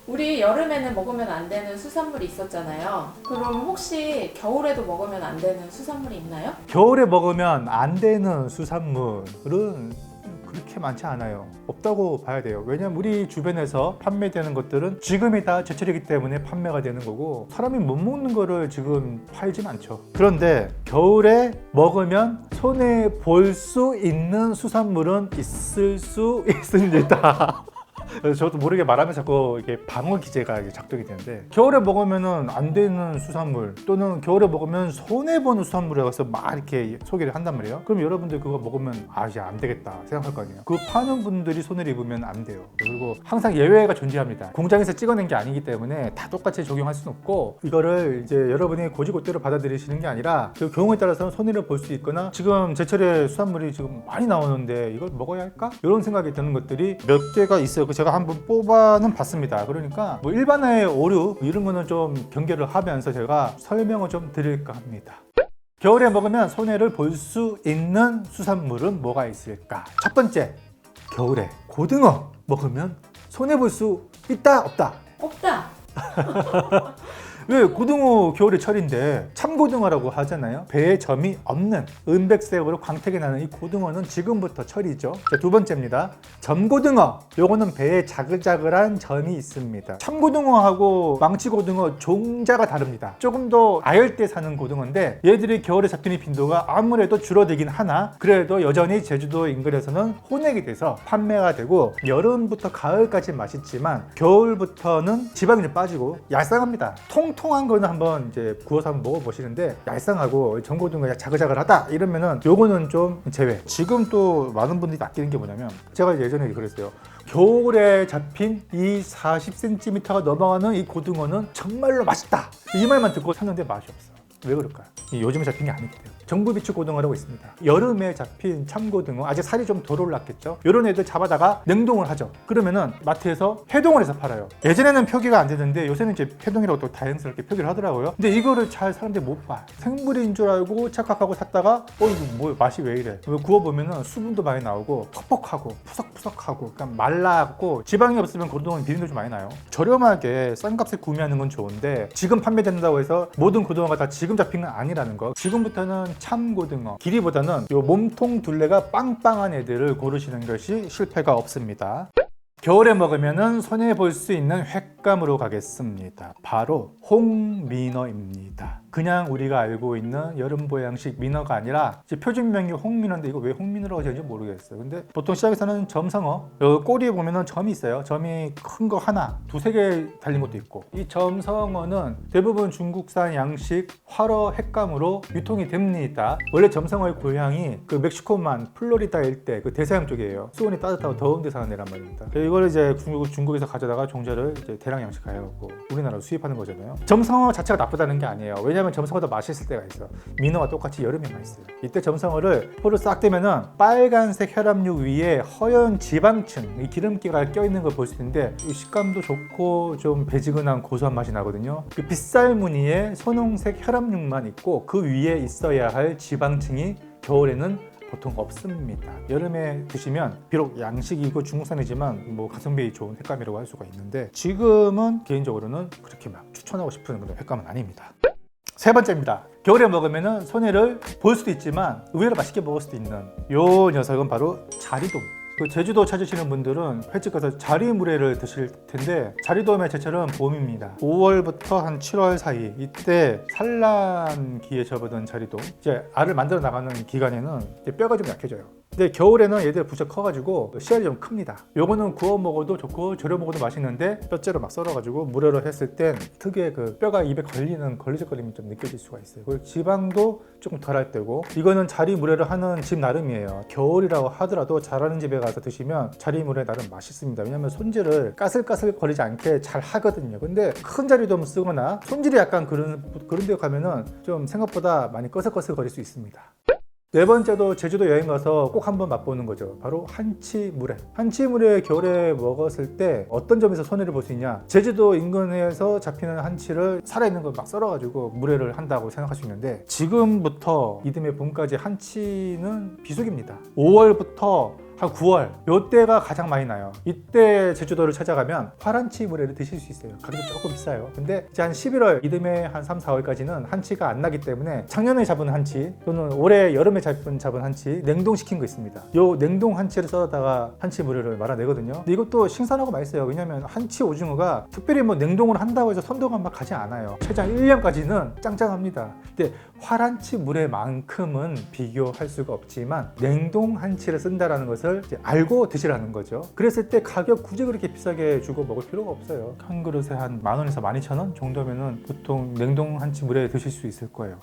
우리 여름에는 먹으면 안 되는 수산물이 있었잖아요. 그럼 혹시 겨울에도 먹으면 안 되는 수산물이 있나요? 겨울에 먹으면 안 되는 수산물은 그렇게 많지 않아요. 없다고 봐야 돼요. 왜냐면 우리 주변에서 판매되는 것들은 지금이 다 제철이기 때문에 판매가 되는 거고, 사람이 못 먹는 거를 지금 팔진 않죠. 그런데 겨울에 먹으면 손에 볼 수 있는 수산물은 있을 수 있습니다. 그래서 저도 모르게 말하면 자꾸 이게 방어 기제가 작동이 되는데, 겨울에 먹으면 안 되는 수산물 또는 겨울에 먹으면 손해보는 수산물에 가서 막 이렇게 소개를 한단 말이에요. 그럼 여러분들 그거 먹으면 이제 안 되겠다 생각할 거 아니에요. 그거 파는 분들이 손해를 입으면 안 돼요. 그리고 항상 예외가 존재합니다. 공장에서 찍어낸 게 아니기 때문에 다 똑같이 적용할 수는 없고, 이거를 이제 여러분이 고지고대로 받아들이시는 게 아니라 그 경우에 따라서는 손해를 볼 수 있거나, 지금 제철의 수산물이 지금 많이 나오는데 이걸 먹어야 할까? 이런 생각이 드는 것들이 몇 개가 있어요. 제가 한번 뽑아는 봤습니다. 그러니까 뭐 일반화의 오류 이런 거는 좀 경계를 하면서 제가 설명을 좀 드릴까 합니다. 겨울에 먹으면 손해를 볼 수 있는 수산물은 뭐가 있을까? 첫 번째, 겨울에 고등어 먹으면 손해 볼 수 있다 없다? 없다. 왜? 고등어 겨울에 철인데 참고등어라고 하잖아요. 배에 점이 없는 은백색으로 광택이 나는 이 고등어는 지금부터 철이죠. 자, 두 번째입니다. 점고등어. 요거는 배에 자글자글한 점이 있습니다. 참고등어하고 망치고등어 종자가 다릅니다. 조금 더 아열대 사는 고등어인데, 얘들이 겨울에 잡히는 빈도가 아무래도 줄어들긴 하나 그래도 여전히 제주도 인근에서는 혼액이 돼서 판매가 되고, 여름부터 가을까지 맛있지만 겨울부터는 지방이 좀 빠지고 얄쌍합니다. 통통한 거는 한번 이제 구워서 한번 먹어보시는데, 얄쌍하고 전고등어가 자글자글하다 이러면은 요거는 좀 제외. 지금 또 많은 분들이 아끼는 게 뭐냐면, 제가 예전에 그랬어요. 겨울에 잡힌 이 40cm가 넘어가는 이 고등어는 정말로 맛있다, 이 말만 듣고 샀는데 맛이 없어. 왜 그럴까요? 요즘에 잡힌 게 아니기 때문에. 정부비추 고등어라고 있습니다. 여름에 잡힌 참고등어, 아직 살이 좀 덜 올랐겠죠. 이런 애들 잡아다가 냉동을 하죠. 그러면은 마트에서 해동을 해서 팔아요. 예전에는 표기가 안 되는데 요새는 이제 해동이라고 또 다행스럽게 표기를 하더라고요. 근데 이거를 잘 사람들이 못 봐. 생물인 줄 알고 착각하고 샀다가 이거 뭐 맛이 왜 이래? 구워보면은 수분도 많이 나오고 퍽퍽하고 푸석푸석하고, 그러니까 말라갖고 지방이 없으면 고등어는 비린내 좀 많이 나요. 저렴하게 싼 값에 구매하는 건 좋은데, 지금 판매된다고 해서 모든 고등어가 다 지금 잡힌 건 아니라는 거. 지금부터는 참고등어, 길이보다는 요 몸통 둘레가 빵빵한 애들을 고르시는 것이 실패가 없습니다. 겨울에 먹으면 손해 볼 수 있는 횟감으로 가겠습니다. 바로 홍민어입니다. 그냥 우리가 알고 있는 여름 보양식 민어가 아니라 이제 표준명이 홍민어인데, 이거 왜 홍민어라고 하는지 모르겠어요. 근데 보통 시장에서는 점성어, 여기 꼬리에 보면은 점이 있어요. 점이 큰 거 하나, 두세 개 달린 것도 있고, 이 점성어는 대부분 중국산 양식 활어 횟감으로 유통이 됩니다. 원래 점성어의 고향이 그 멕시코만 플로리다 일대 그 대서양 쪽이에요. 수온이 따뜻하고 더운 데 사는 애란 말입니다. 이걸 이제 중국에서 가져다가 종자를 이제 대량 양식하여고 우리나라로 수입하는 거잖아요. 점성어 자체가 나쁘다는 게 아니에요. 왜냐하면 점성어도 맛있을 때가 있어. 민어와 똑같이 여름에 맛있어요. 이때 점성어를 포를 싹 떼면은 빨간색 혈압육 위에 허연 지방층, 이 기름기가 껴있는 걸 볼 수 있는데, 이 식감도 좋고 좀 배지근한 고소한 맛이 나거든요. 그 빗살 무늬에 선홍색 혈압육만 있고, 그 위에 있어야 할 지방층이 겨울에는 보통 없습니다. 여름에 드시면 비록 양식이고 중국산이지만 뭐 가성비 좋은 횟감이라고 할 수가 있는데, 지금은 개인적으로는 그렇게 막 추천하고 싶은 그런 횟감은 아닙니다. 세 번째입니다. 겨울에 먹으면 손해를 볼 수도 있지만 의외로 맛있게 먹을 수도 있는 요 녀석은 바로 자리돔. 그 제주도 찾으시는 분들은 횟집 가서 자리물회를 드실 텐데, 자리돔의 제철은 봄입니다. 5월부터 한 7월 사이, 이때 산란기에 접어든 자리돔, 이제 알을 만들어 나가는 기간에는 이제 뼈가 좀 약해져요. 근데 겨울에는 얘들 부쩍 커가지고 씨알이 좀 큽니다. 요거는 구워 먹어도 좋고 절여 먹어도 맛있는데, 뼈째로 막 썰어가지고 물회로 했을 땐 특유의 그 뼈가 입에 걸리는 걸리적거림이 좀 느껴질 수가 있어요. 그리고 지방도 조금 덜할 때고, 이거는 자리 물회를 하는 집 나름이에요. 겨울이라고 하더라도 잘하는 집에 가서 드시면 자리 물회 나름 맛있습니다. 왜냐면 손질을 까슬까슬 거리지 않게 잘 하거든요. 근데 큰 자리돔 쓰거나 손질이 약간 그런 데 가면은 좀 생각보다 많이 꺼슬꺼슬 거릴 수 있습니다. 네 번째도 제주도 여행 가서 꼭 한번 맛보는 거죠. 바로 한치물회. 한치물회 겨울에 먹었을 때 어떤 점에서 손해를 볼 수 있냐, 제주도 인근에서 잡히는 한치를 살아있는 걸 막 썰어가지고 물회를 한다고 생각할 수 있는데, 지금부터 이듬해 봄까지 한치는 비수기입니다. 5월부터 한 9월 요때가 가장 많이 나요. 이때 제주도를 찾아가면 화란치 물회를 드실 수 있어요. 가격이 조금 비싸요. 근데 이제 한 11월 이듬해 한 3, 4월까지는 한치가 안 나기 때문에 작년에 잡은 한치 또는 올해 여름에 잡은 한치 냉동시킨 거 있습니다. 요 냉동 한치를 썰어다가 한치 물회를 말아내거든요. 근데 이것도 신선하고 맛있어요. 왜냐면 한치 오징어가 특별히 뭐 냉동을 한다고 해서 선도가 막 가지 않아요. 최장 1년까지는 짱짱합니다. 근데 화란치 물회만큼은 비교할 수가 없지만 냉동 한치를 쓴다라는 것을 이제 알고 드시라는 거죠. 그랬을 때 가격 굳이 그렇게 비싸게 주고 먹을 필요가 없어요. 한 그릇에 한 10,000원에서 12,000원 정도면은 보통 냉동 한치 물회 드실 수 있을 거예요.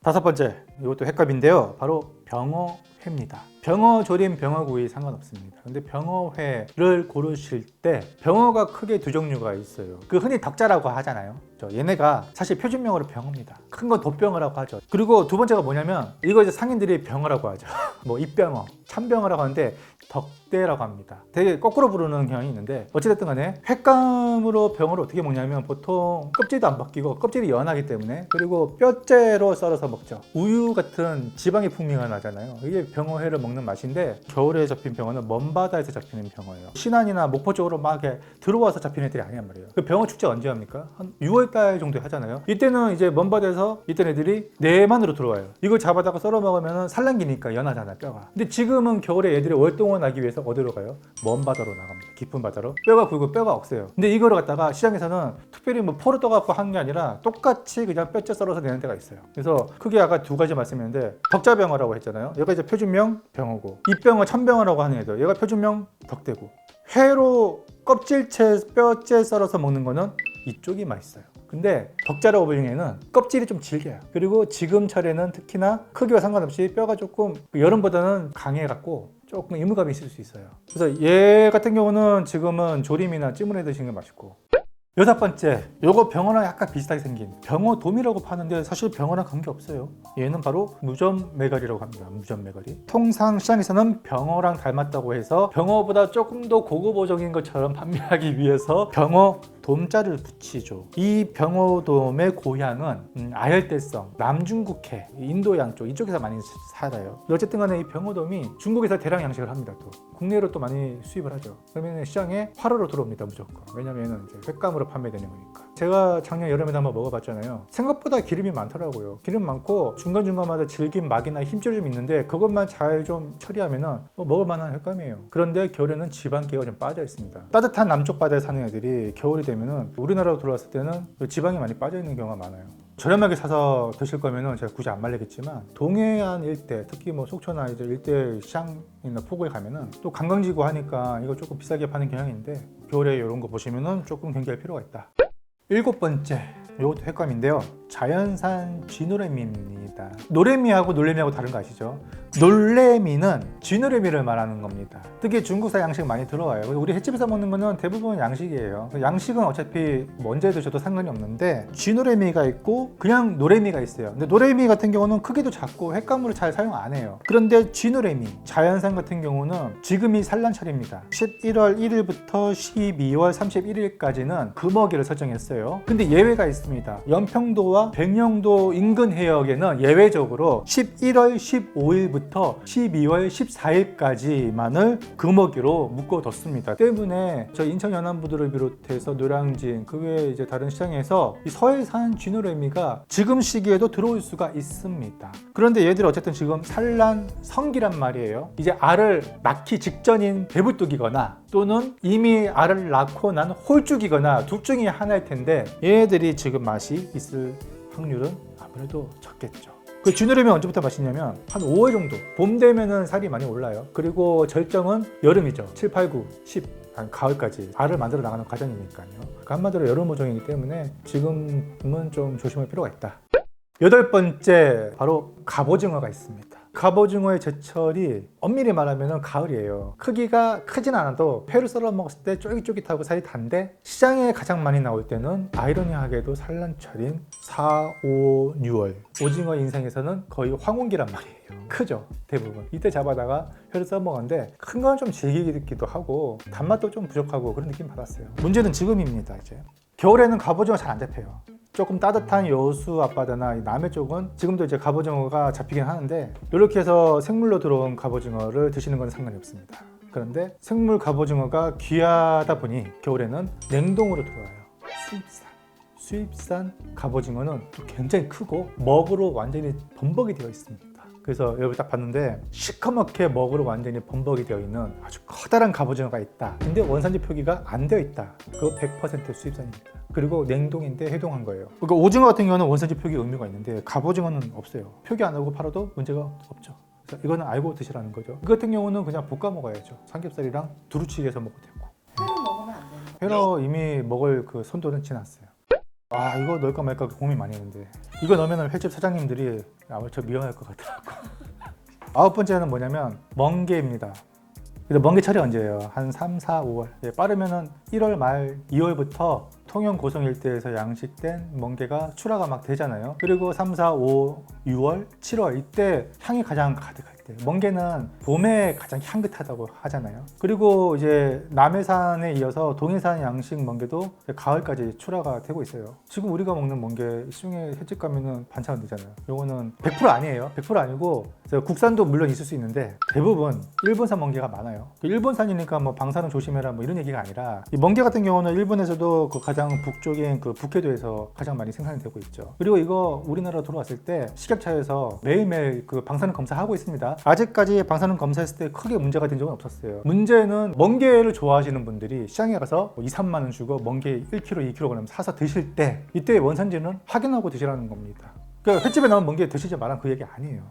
다섯 번째, 이것도 횟값인데요. 바로 병어회입니다. 병어 조림, 병어구이 상관없습니다. 근데 병어회를 고르실 때 병어가 크게 두 종류가 있어요. 그 흔히 덕자라고 하잖아요. 얘네가 사실 표준명어로 병어입니다. 큰 건 돛병어라고 하죠. 그리고 두 번째가 뭐냐면 이거 이제 상인들이 병어라고 하죠. 뭐 입병어, 참병어라고 하는데 덕대라고 합니다. 되게 거꾸로 부르는 경향이 있는데 어찌됐든 간에 횟감으로 병어를 어떻게 먹냐면 보통 껍질도 안 벗기고 껍질이 연하기 때문에 그리고 뼈째로 썰어서 먹죠. 우유 같은 지방의 풍미가 나잖아요. 이게 병어회를 먹는 맛인데 겨울에 잡힌 병어는 먼 바다에서 잡히는 병어예요. 신안이나 목포 쪽으로 막 이렇게 들어와서 잡히는 애들이 아니란 말이에요. 그 병어 축제 언제 합니까? 한 6월달 정도에 하잖아요. 이때는 이제 먼 바다에서 이때 애들이 내만으로 들어와요. 이걸 잡아다가 썰어 먹으면 산란기니까 연하잖아 뼈가. 근데 지금은 겨울에 애들이 월동을 하기 위해서 어디로 가요? 먼 바다로 나갑니다. 깊은 바다로. 뼈가 굵고 뼈가 억세요. 근데 이거를 갖다가 시장에서는 특별히 뭐 포를 떠갖고 하는 게 아니라 똑같이 그냥 뼈째 썰어서 내는 데가 있어요. 그래서 크게 아까 두 가지 말씀했는데 덕자병어라고 했잖아요. 얘가 이제 표준명 병어고 입병어 참병어라고 하는 애들 얘가 표준명 덕대고 회로 껍질째 뼈째 썰어서 먹는 거는 이쪽이 맛있어요. 근데 덕자라고 불리는 애는 껍질이 좀 질겨요. 그리고 지금 철에는 특히나 크기와 상관없이 뼈가 조금 여름보다는 강해갖고 조금 이물감이 있을 수 있어요. 그래서 얘 같은 경우는 지금은 조림이나 찜을 해 드시는 게 맛있고. 여섯 번째, 요거 병어랑 약간 비슷하게 생긴 병어돔이라고 파는데 사실 병어랑 관계없어요. 얘는 바로 무전매가리라고 합니다. 무전매가리. 통상 시장에서는 병어랑 닮았다고 해서 병어보다 조금 더 고급 버전인 것처럼 판매하기 위해서 병어 돔자를 붙이죠. 이 병어돔의 고향은 아열대성, 남중국해, 인도 양쪽 이쪽에서 많이 살아요. 어쨌든 간에 이 병어돔이 중국에서 대량 양식을 합니다. 또 국내로 또 많이 수입을 하죠. 그러면 시장에 활어로 들어옵니다. 무조건. 왜냐면 이제 횟감으로 판매되는 거니까. 제가 작년 여름에 한번 먹어봤잖아요. 생각보다 기름이 많더라고요. 기름 많고 중간중간마다 질긴 막이나 힘줄이 좀 있는데 그것만 잘 좀 처리하면은 먹을 만한 횟감이에요. 그런데 겨울에는 지방기가 좀 빠져 있습니다. 따뜻한 남쪽 바다에 사는 애들이 겨울이 되면은 우리나라로 들어왔을 때는 지방이 많이 빠져 있는 경우가 많아요. 저렴하게 사서 드실 거면은 제가 굳이 안 말리겠지만 동해안 일대, 특히 뭐 속초나 이제 일대 시장이나 포구에 가면은 또 관광지고 하니까 이거 조금 비싸게 파는 경향인데 겨울에 이런 거 보시면은 조금 경계할 필요가 있다. 일곱 번째, 이것도 횟감인데요. 자연산 쥐노래미입니다. 노래미하고 놀래미하고 다른 거 아시죠? 놀래미는 쥐노래미를 말하는 겁니다. 특히 중국산 양식 많이 들어와요. 우리 횟집에서 먹는 거는 대부분 양식이에요. 양식은 어차피 언제 드셔도 상관이 없는데 쥐노래미가 있고 그냥 노래미가 있어요. 근데 노래미 같은 경우는 크기도 작고 횟감으로 잘 사용 안 해요. 그런데 쥐노래미, 자연산 같은 경우는 지금이 산란철입니다. 11월 1일부터 12월 31일까지는 금어기를 설정했어요. 근데 예외가 있습니다. 연평도와 백령도 인근 해역에는 예외적으로 11월 15일부터 12월 14일까지만을 금어기로 묶어뒀습니다. 때문에 저희 인천 연안부두를 비롯해서 노량진 그 외에 이제 다른 시장에서 이 서해산 쥐노래미가 지금 시기에도 들어올 수가 있습니다. 그런데 얘들이 어쨌든 지금 산란 성기란 말이에요. 이제 알을 낳기 직전인 배불뚝이거나 또는 이미 알을 낳고 난 홀쭉이거나 둘 중에 하나일 텐데 얘네들이 지금 맛이 있을 확률은 아무래도 적겠죠. 그 쥐노래미 언제부터 맛있냐면 한 5월 정도 봄 되면은 살이 많이 올라요. 그리고 절정은 여름이죠. 7, 8, 9, 10 한 가을까지 알을 만들어 나가는 과정이니까요. 한마디로 여름 모종이기 때문에 지금은 좀 조심할 필요가 있다. 여덟 번째, 바로 갑오징어가 있습니다. 갑오징어의 제철이 엄밀히 말하면 가을이에요. 크기가 크진 않아도 회로 썰어 먹었을 때 쫄깃쫄깃하고 살이 단데 시장에 가장 많이 나올 때는 아이러니하게도 산란철인 4, 5, 6월 오징어 인생에서는 거의 황혼기란 말이에요. 크죠, 대부분. 이때 잡아다가 회를 썰어 먹었는데 큰 건 좀 질기기도 하고 단맛도 좀 부족하고 그런 느낌 받았어요. 문제는 지금입니다. 이제 겨울에는 갑오징어 잘 안 잡혀요. 조금 따뜻한 여수 앞바다나 이 남해 쪽은 지금도 이제 갑오징어가 잡히긴 하는데 이렇게 해서 생물로 들어온 갑오징어를 드시는 건 상관이 없습니다. 그런데 생물 갑오징어가 귀하다 보니 겨울에는 냉동으로 들어와요. 수입산 갑오징어는 또 굉장히 크고 먹으로 완전히 범벅이 되어 있습니다. 그래서 여기 딱 봤는데 시커멓게 먹으로 완전히 범벅이 되어 있는 아주 커다란 갑오징어가 있다. 근데 원산지 표기가 안 되어 있다. 그거 100% 수입산입니다. 그리고 냉동인데 해동한 거예요. 그러니까 오징어 같은 경우는 원산지 표기 의미가 있는데 갑오징어는 없어요. 표기 안 하고 팔아도 문제가 없죠. 그래서 이거는 알고 드시라는 거죠. 이 같은 경우는 그냥 볶아 먹어야죠. 삼겹살이랑 두루치기 해서 먹어도 되고. 회로 먹으면 안 되는 거. 회로 이미 먹을 그 손도는 지났어요. 아, 이거 넣을까 말까 고민 많이 했는데 이거 넣으면 횟집 사장님들이 아마 저 미워할 것 같더라고. 9번째는 뭐냐면 멍게입니다. 그래서 멍게철이 언제예요? 한 3, 4, 5월. 예, 빠르면은 1월 말 2월부터 통영 고성 일대에서 양식된 멍게가 출하가 막 되잖아요. 그리고 3, 4, 5, 6월, 7월 이때 향이 가장 가득할 때. 멍게는 봄에 가장 향긋하다고 하잖아요. 그리고 이제 남해산에 이어서 동해산 양식 멍게도 가을까지 출하가 되고 있어요. 지금 우리가 먹는 멍게 시중에 횟집 가면은 반찬은 되잖아요. 요거는 100% 아니에요. 100% 아니고 국산도 물론 있을 수 있는데 대부분 일본산 멍게가 많아요. 일본산이니까 뭐 방사능 조심해라 뭐 이런 얘기가 아니라 이 멍게 같은 경우는 일본에서도 그 가장 북쪽인 그 북해도에서 가장 많이 생산이 되고 있죠. 그리고 이거 우리나라 들어왔을 때 식약처에서 매일매일 그 방사능 검사하고 있습니다. 아직까지 방사능 검사했을 때 크게 문제가 된 적은 없었어요. 문제는 멍게를 좋아하시는 분들이 시장에 가서 2, 3만 원 주고 멍게 1kg, 2kg 사서 드실 때 이때 원산지는 확인하고 드시라는 겁니다. 그러니까 횟집에 나온 멍게 드시지 말란 그 얘기 아니에요.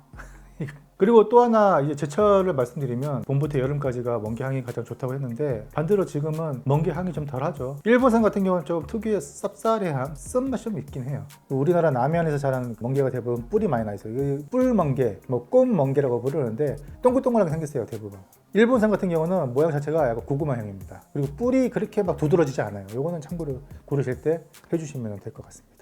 그리고 또 하나 이제 제철을 말씀드리면 봄부터 여름까지가 멍게 향이 가장 좋다고 했는데 반대로 지금은 멍게 향이 좀 덜하죠. 일본산 같은 경우는 좀 특유의 쌉싸래함, 쓴맛이 좀 있긴 해요. 우리나라 남해안에서 자라는 멍게가 대부분 뿔이 많이 나 있어요. 뿔멍게, 뭐 꼼멍게라고 부르는데 동글동글하게 생겼어요, 대부분. 일본산 같은 경우는 모양 자체가 약간 고구마형입니다. 그리고 뿔이 그렇게 막 두드러지지 않아요. 요거는 참고로 고르실 때 해주시면 될 것 같습니다.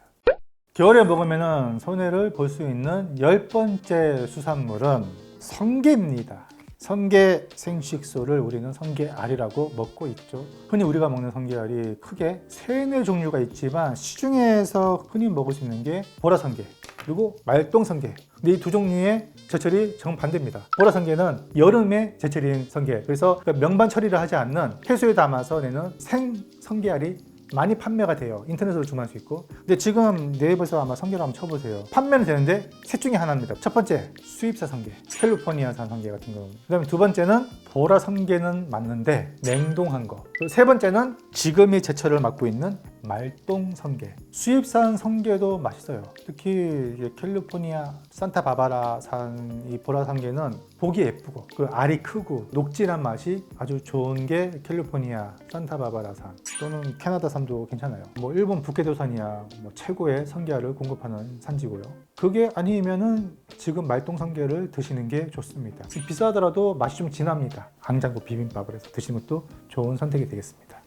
겨울에 먹으면 손해를 볼 수 있는 10번째 수산물은 성게입니다. 성게 생식소를 우리는 성게알이라고 먹고 있죠. 흔히 우리가 먹는 성게알이 크게 3, 4종류가 있지만 시중에서 흔히 먹을 수 있는 게 보라성게 그리고 말똥성게. 근데 이 두 종류의 제철이 정반대입니다. 보라성게는 여름에 제철인 성게. 그래서 명반 처리를 하지 않는 해수에 담아서 내는 생성게알이 많이 판매가 돼요. 인터넷으로 주문할 수 있고. 근데 지금 네이버에서 아마 성게를 한번 쳐보세요. 판매는 되는데 셋 중에 하나입니다. 첫 번째, 수입산 성게, 캘리포니아산 성게 같은 경우. 그 다음에 두 번째는 보라 성게는 맞는데 냉동한 거. 그리고 세 번째는 지금이 제철을 맡고 있는 말똥 성게. 수입산 성게도 맛있어요. 특히 캘리포니아 산타바바라산 이 보라 성게는 보기 예쁘고 그 알이 크고 녹진한 맛이 아주 좋은 게 캘리포니아 산타바바라산 또는 캐나다산도 괜찮아요. 뭐 일본 북해도산이야 뭐 최고의 성게알을 공급하는 산지고요. 그게 아니면은 지금 말똥 성게를 드시는 게 좋습니다. 비싸더라도 맛이 좀 진합니다. 강장구 비빔밥을 해서 드시는 것도 좋은 선택이 되겠습니다.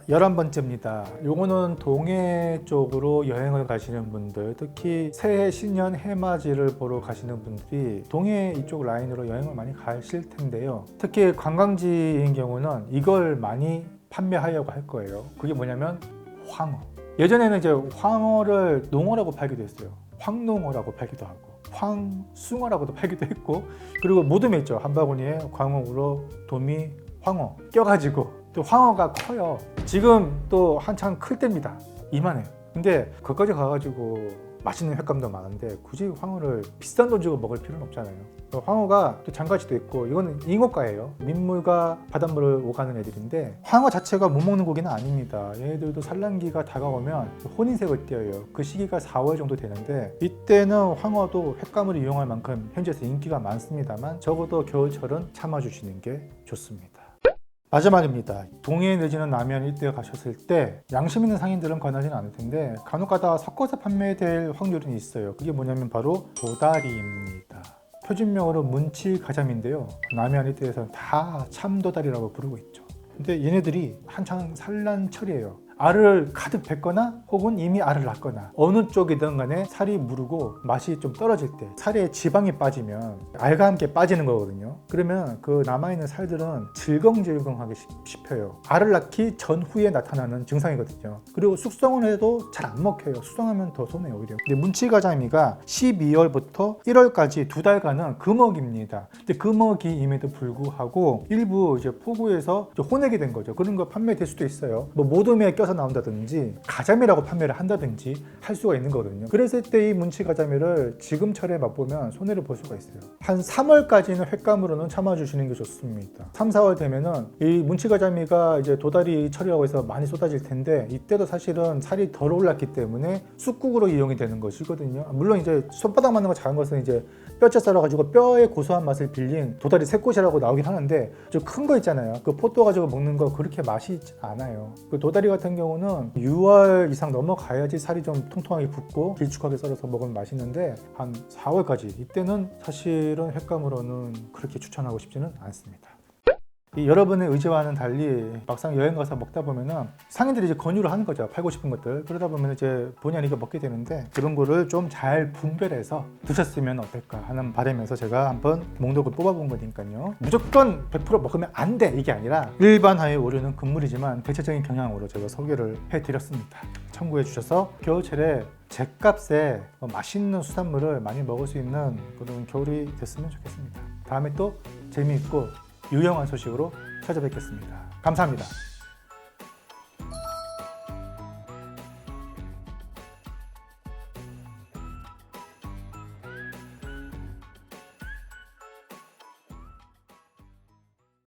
11번째입니다. 요거는 동해 쪽으로 여행을 가시는 분들, 특히 새해 신년 해맞이를 보러 가시는 분들이 동해 이쪽 라인으로 여행을 많이 가실 텐데요. 특히 관광지인 경우는 이걸 많이 판매하려고 할 거예요. 그게 뭐냐면 황어. 예전에는 이제 황어를 농어라고 팔기도 했어요. 황농어라고 팔기도 하고 황숭어라고도 팔기도 했고, 그리고 모둠에 있죠. 한 바구니에 광어, 우럭, 도미, 황어 껴가지고 또 황어가 커요. 지금 또 한창 클 때입니다. 이만해요. 근데 거기까지 가가지고 맛있는 횟감도 많은데 굳이 황어를 비싼 돈 주고 먹을 필요는 없잖아요. 황어가 또 장가지도 있고 이거는 잉어과예요. 민물과 바닷물을 오가는 애들인데 황어 자체가 못 먹는 고기는 아닙니다. 얘들도 산란기가 다가오면 혼인색을 띄어요. 그 시기가 4월 정도 되는데 이때는 황어도 횟감을 이용할 만큼 현지에서 인기가 많습니다만 적어도 겨울철은 참아주시는 게 좋습니다. 마지막입니다. 동해 내지는 남해안 일대에 가셨을 때 양심 있는 상인들은 권하지는 않을 텐데 간혹가다 섞어서 판매될 확률은 있어요. 그게 뭐냐면 바로 도다리입니다. 표준명으로 문치가자미인데요. 남해안 일대에서는 다 참도다리라고 부르고 있죠. 근데 얘네들이 한창 산란철이에요. 알을 가득 뱉거나 혹은 이미 알을 낳거나 어느 쪽이든 간에 살이 무르고 맛이 좀 떨어질 때 살에 지방이 빠지면 알과 함께 빠지는 거거든요. 그러면 그 남아있는 살들은 질겅질겅하게 씹혀요. 알을 낳기 전후에 나타나는 증상이거든요. 그리고 숙성을 해도 잘 안 먹혀요. 숙성하면 더 손해요 오히려. 근데 문치가자미가 12월부터 1월까지 2달간은 금어기입니다. 근데 금어기임에도 불구하고 일부 이제 포구에서 혼내게 된 거죠. 그런 거 판매될 수도 있어요. 뭐 모둠에 껴서 나온다든지 가자미라고 판매를 한다든지 할 수가 있는 거거든요. 그랬을 때 이 문치가자미를 지금 철에 맛보면 손해를 볼 수가 있어요. 한 3월까지는 횟감으로는 참아주시는 게 좋습니다. 3, 4월 되면은 이 문치가자미가 이제 도다리 철이라고 해서 많이 쏟아질 텐데 이때도 사실은 살이 덜 올랐기 때문에 쑥국으로 이용이 되는 것이거든요. 물론 이제 손바닥 만한 거 작은 것은 이제 뼈째 썰어가지고 뼈의 고소한 맛을 빌린 도다리 새꽃이라고 나오긴 하는데 좀 큰 거 있잖아요. 그 포도 가지고 먹는 거 그렇게 맛이 있지 않아요. 그 도다리 같은 경우는 6월 이상 넘어가야지 살이 좀 통통하게 붙고 길쭉하게 썰어서 먹으면 맛있는데 한 4월까지 이때는 사실은 횟감으로는 그렇게 추천하고 싶지는 않습니다. 여러분의 의지와는 달리 막상 여행 가서 먹다 보면은 상인들이 이제 권유를 하는 거죠. 팔고 싶은 것들. 그러다 보면 이제 본의 아니게 먹게 되는데 그런 거를 좀 잘 분별해서 드셨으면 어떨까 하는 바람에서 제가 한번 목록을 뽑아본 거니까요. 무조건 100% 먹으면 안 돼 이게 아니라 일반화의 오류는 금물이지만 대체적인 경향으로 제가 소개를 해드렸습니다. 참고해 주셔서 겨울철에 제값에 맛있는 수산물을 많이 먹을 수 있는 그런 겨울이 됐으면 좋겠습니다. 다음에 또 재미있고 유용한 소식으로 찾아뵙겠습니다. 감사합니다.